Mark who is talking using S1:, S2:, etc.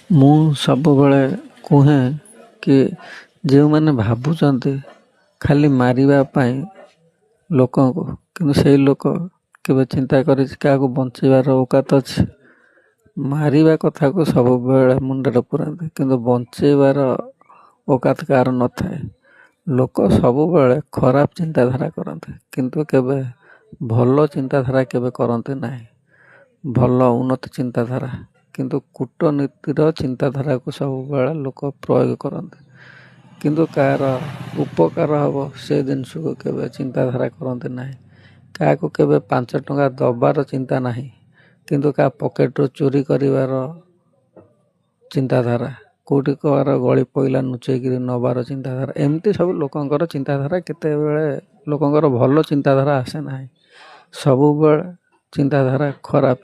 S1: ମୁଁ ସବୁବେଳେ କୁହେ କି ଯେଉଁମାନେ ଭାବୁଛନ୍ତି ଖାଲି ମାରିବା ପାଇଁ ଲୋକଙ୍କୁ, କିନ୍ତୁ ସେଇ ଲୋକ କେବେ ଚିନ୍ତା କରିଛି କାହାକୁ ବଞ୍ଚେଇବାର ଔକାତ ଅଛି? ମାରିବା କଥାକୁ ସବୁବେଳେ ମୁଣ୍ଡରେ ପୁରାନ୍ତି, କିନ୍ତୁ ବଞ୍ଚେଇବାର ଔକାତ କାହାର ନଥାଏ। ଲୋକ ସବୁବେଳେ ଖରାପ ଚିନ୍ତାଧାରା କରନ୍ତି, କିନ୍ତୁ କେବେ ଭଲ ଚିନ୍ତାଧାରା କେବେ କରନ୍ତି ନାହିଁ। ଭଲ ଉନ୍ନତ ଚିନ୍ତାଧାରା, କିନ୍ତୁ କୂଟନୀତିର ଚିନ୍ତାଧାରାକୁ ସବୁବେଳେ ଲୋକ ପ୍ରୟୋଗ କରନ୍ତି, କିନ୍ତୁ କାହାର ଉପକାର ହେବ ସେ ଜିନିଷକୁ କେବେ ଚିନ୍ତାଧାରା କରନ୍ତି ନାହିଁ। କାହାକୁ କେବେ 5 ଟଙ୍କା ଦେବାର ଚିନ୍ତା ନାହିଁ, କିନ୍ତୁ କାହା ପକେଟରୁ ଚୋରି କରିବାର ଚିନ୍ତାଧାରା, କେଉଁଠି କାହାର ଗଳି ପଇଲା ଲୁଚେଇକିରି ନେବାର ଚିନ୍ତାଧାରା, ଏମିତି ସବୁ ଲୋକଙ୍କର ଚିନ୍ତାଧାରା। କେତେବେଳେ ଲୋକଙ୍କର ଭଲ ଚିନ୍ତାଧାରା ଆସେ ନାହିଁ, ସବୁବେଳେ ଚିନ୍ତାଧାରା ଖରାପ।